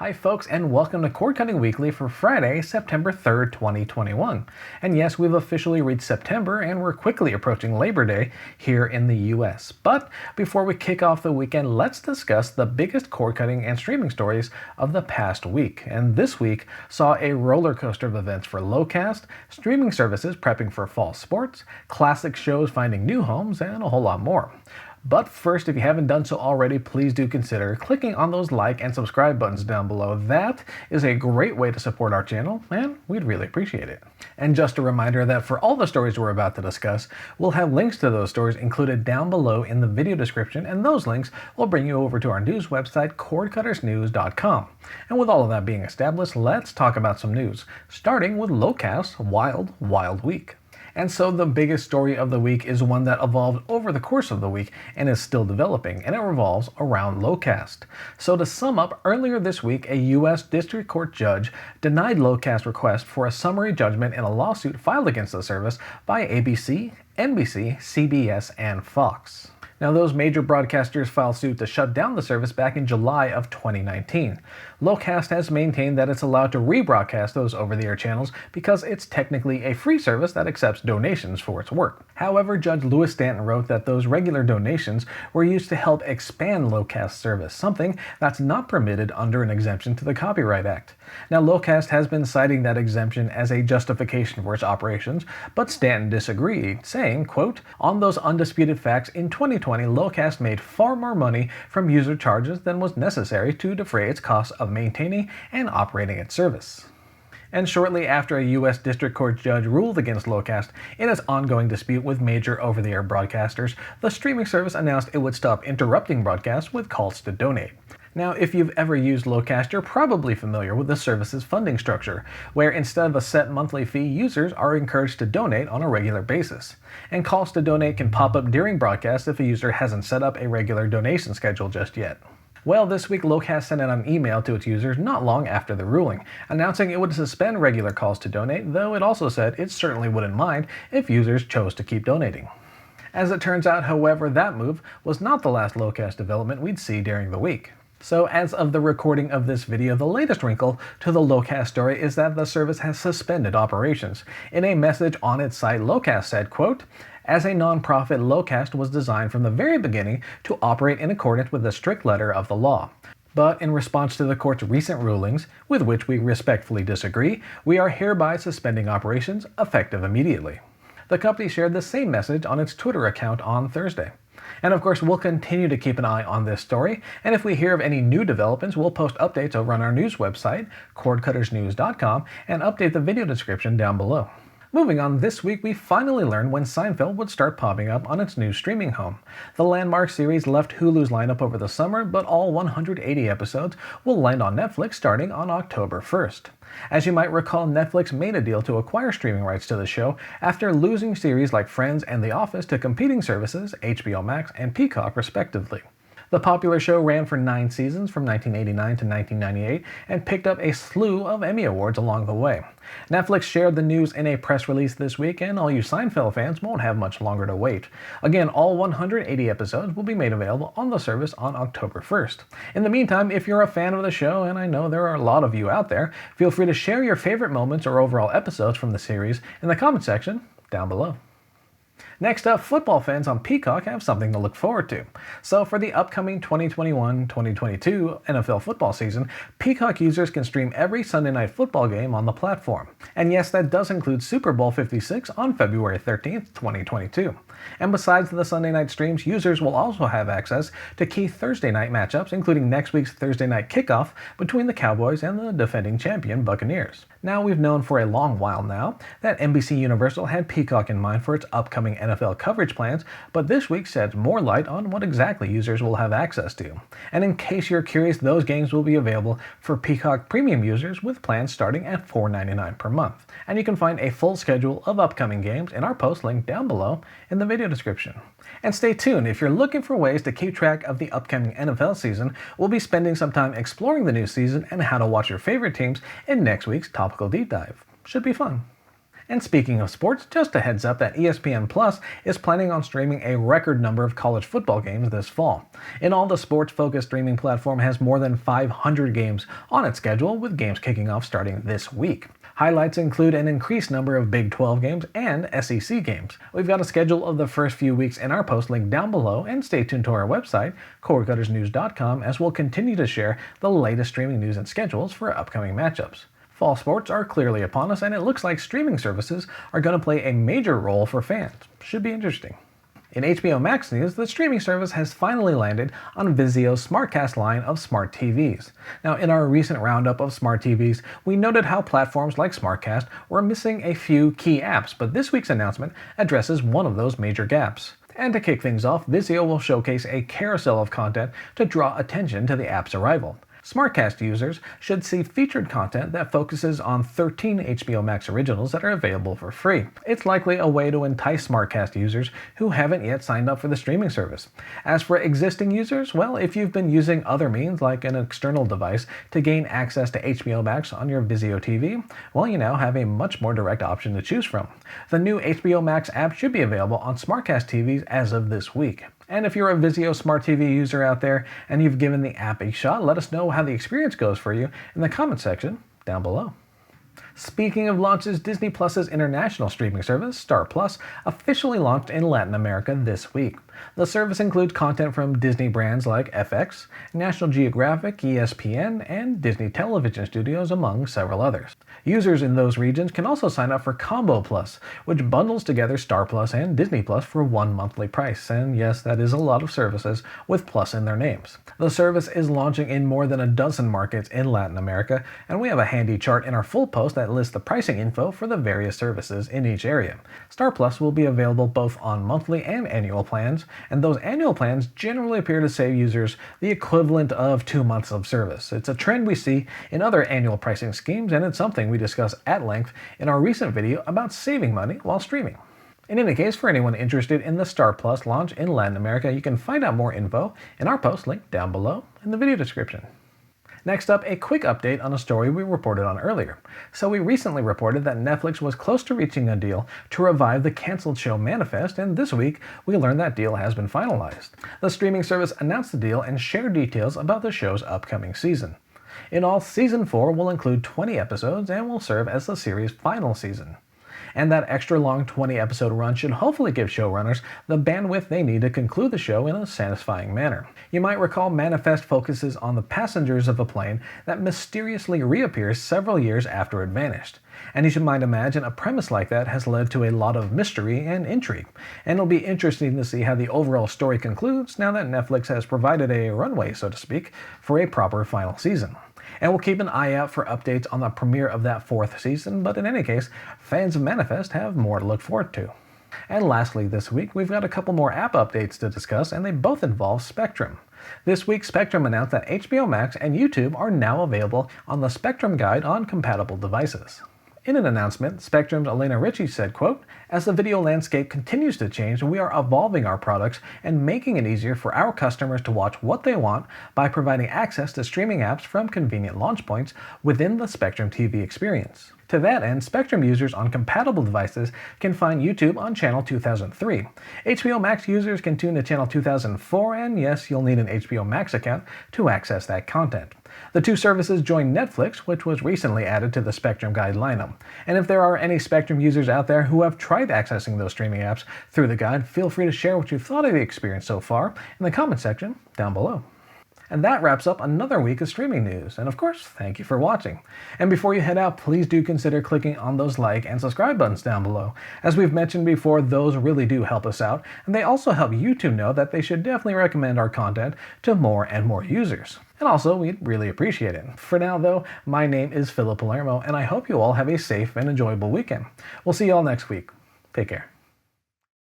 Hi folks, and welcome to Cord Cutting Weekly for Friday, September 3rd, 2021. And yes, we've officially reached September and we're quickly approaching Labor Day here in the US. But before we kick off the weekend, let's discuss the biggest cord cutting and streaming stories of the past week. And this week saw a roller coaster of events for Locast, streaming services prepping for fall sports, classic shows finding new homes, and a whole lot more. But first, if you haven't done so already, please do consider clicking on those like and subscribe buttons down below. That is a great way to support our channel, and we'd really appreciate it. And just a reminder that for all the stories we're about to discuss, we'll have links to those stories included down below in the video description, and those links will bring you over to our news website, cordcuttersnews.com. And with all of that being established, let's talk about some news, starting with Locast's wild week. And so the biggest story of the week is one that evolved over the course of the week and is still developing, and it revolves around Locast. So to sum up, earlier this week, a U.S. District Court judge denied Locast's request for a summary judgment in a lawsuit filed against the service by ABC, NBC, CBS, and Fox. Now, those major broadcasters filed suit to shut down the service back in July of 2019. Locast has maintained that it's allowed to rebroadcast those over-the-air channels because it's technically a free service that accepts donations for its work. However, Judge Lewis Stanton wrote that those regular donations were used to help expand Locast's service, something that's not permitted under an exemption to the Copyright Act. Now, Locast has been citing that exemption as a justification for its operations, but Stanton disagreed, saying, quote, "On those undisputed facts, in 2020, Locast made far more money from user charges than was necessary to defray its costs of maintaining and operating its service." And shortly after a U.S. District Court judge ruled against Locast in its ongoing dispute with major over-the-air broadcasters, the streaming service announced it would stop interrupting broadcasts with calls to donate. Now, if you've ever used Locast, you're probably familiar with the service's funding structure, where instead of a set monthly fee, users are encouraged to donate on a regular basis. And calls to donate can pop up during broadcasts if a user hasn't set up a regular donation schedule just yet. Well, this week Locast sent out an email to its users not long after the ruling, announcing it would suspend regular calls to donate, though it also said it certainly wouldn't mind if users chose to keep donating. As it turns out, however, that move was not the last Locast development we'd see during the week. So as of the recording of this video, the latest wrinkle to the Locast story is that the service has suspended operations. In a message on its site, Locast said, quote, "As a non-profit, Locast was designed from the very beginning to operate in accordance with the strict letter of the law. But in response to the court's recent rulings, with which we respectfully disagree, we are hereby suspending operations effective immediately." The company shared the same message on its Twitter account on Thursday. And of course, we'll continue to keep an eye on this story, and if we hear of any new developments, we'll post updates over on our news website, cordcuttersnews.com, and update the video description down below. Moving on, this week we finally learned when Seinfeld would start popping up on its new streaming home. The landmark series left Hulu's lineup over the summer, but all 180 episodes will land on Netflix starting on October 1st. As you might recall, Netflix made a deal to acquire streaming rights to the show after losing series like Friends and The Office to competing services, HBO Max and Peacock respectively. The popular show ran for 9 seasons from 1989 to 1998 and picked up a slew of Emmy Awards along the way. Netflix shared the news in a press release this week, and all you Seinfeld fans won't have much longer to wait. Again, all 180 episodes will be made available on the service on October 1st. In the meantime, if you're a fan of the show, and I know there are a lot of you out there, feel free to share your favorite moments or overall episodes from the series in the comment section down below. Next up, football fans on Peacock have something to look forward to. So for the upcoming 2021-2022 NFL football season, Peacock users can stream every Sunday night football game on the platform. And yes, that does include Super Bowl 56 on February 13th, 2022. And besides the Sunday night streams, users will also have access to key Thursday night matchups, including next week's Thursday night kickoff between the Cowboys and the defending champion Buccaneers. Now, we've known for a long while now that NBC Universal had Peacock in mind for its upcoming NFL coverage plans, but this week sheds more light on what exactly users will have access to. And in case you're curious, those games will be available for Peacock Premium users with plans starting at $4.99 per month. And you can find a full schedule of upcoming games in our post link down below in the video description. And stay tuned if you're looking for ways to keep track of the upcoming NFL season. We'll be spending some time exploring the new season and how to watch your favorite teams in next week's Topical Deep Dive. Should be fun. And speaking of sports, just a heads up that ESPN Plus is planning on streaming a record number of college football games this fall. In all, the sports-focused streaming platform has more than 500 games on its schedule, with games kicking off starting this week. Highlights include an increased number of Big 12 games and SEC games. We've got a schedule of the first few weeks in our post link down below, and stay tuned to our website, cordcuttersnews.com, as we'll continue to share the latest streaming news and schedules for upcoming matchups. Fall sports are clearly upon us, and it looks like streaming services are going to play a major role for fans. Should be interesting. In HBO Max news, the streaming service has finally landed on VIZIO's SmartCast line of smart TVs. Now, in our recent roundup of smart TVs, we noted how platforms like SmartCast were missing a few key apps, but this week's announcement addresses one of those major gaps. And to kick things off, VIZIO will showcase a carousel of content to draw attention to the app's arrival. SmartCast users should see featured content that focuses on 13 HBO Max originals that are available for free. It's likely a way to entice SmartCast users who haven't yet signed up for the streaming service. As for existing users, well, if you've been using other means like an external device to gain access to HBO Max on your VIZIO TV, well, you now have a much more direct option to choose from. The new HBO Max app should be available on SmartCast TVs as of this week. And if you're a VIZIO Smart TV user out there and you've given the app a shot, let us know how the experience goes for you in the comment section down below. Speaking of launches, Disney Plus's international streaming service, Star Plus, officially launched in Latin America this week. The service includes content from Disney brands like FX, National Geographic, ESPN, and Disney Television Studios, among several others. Users in those regions can also sign up for Combo Plus, which bundles together Star Plus and Disney Plus for one monthly price. And yes, that is a lot of services with Plus in their names. The service is launching in more than a dozen markets in Latin America, and we have a handy chart in our full post that lists the pricing info for the various services in each area. Star Plus will be available both on monthly and annual plans, and those annual plans generally appear to save users the equivalent of 2 months of service. It's a trend we see in other annual pricing schemes, and it's something we discuss at length in our recent video about saving money while streaming. In any case, for anyone interested in the Star Plus launch in Latin America, you can find out more info in our post link down below in the video description. Next up, a quick update on a story we reported on earlier. So we recently reported that Netflix was close to reaching a deal to revive the canceled show Manifest, and this week we learned that deal has been finalized. The streaming service announced the deal and shared details about the show's upcoming season. In all, Season 4 will include 20 episodes and will serve as the series' final season. And that extra long 20-episode run should hopefully give showrunners the bandwidth they need to conclude the show in a satisfying manner. You might recall Manifest focuses on the passengers of a plane that mysteriously reappears several years after it vanished. And you might imagine a premise like that has led to a lot of mystery and intrigue. And it'll be interesting to see how the overall story concludes now that Netflix has provided a runway, so to speak, for a proper final season. And we'll keep an eye out for updates on the premiere of that 4th season, but in any case, fans of Manifest have more to look forward to. And lastly this week, we've got a couple more app updates to discuss, and they both involve Spectrum. This week, Spectrum announced that HBO Max and YouTube are now available on the Spectrum Guide on compatible devices. In an announcement, Spectrum's Elena Ritchie said, quote, "As the video landscape continues to change, we are evolving our products and making it easier for our customers to watch what they want by providing access to streaming apps from convenient launch points within the Spectrum TV experience." To that end, Spectrum users on compatible devices can find YouTube on channel 2003. HBO Max users can tune to channel 2004, and yes, you'll need an HBO Max account to access that content. The two services join Netflix, which was recently added to the Spectrum Guide lineup. And if there are any Spectrum users out there who have tried accessing those streaming apps through the guide, feel free to share what you've thought of the experience so far in the comment section down below. And that wraps up another week of streaming news. And of course, thank you for watching. And before you head out, please do consider clicking on those like and subscribe buttons down below. As we've mentioned before, those really do help us out, and they also help YouTube know that they should definitely recommend our content to more and more users. And also, we'd really appreciate it. For now though, my name is Philip Palermo, and I hope you all have a safe and enjoyable weekend. We'll see you all next week. Take care.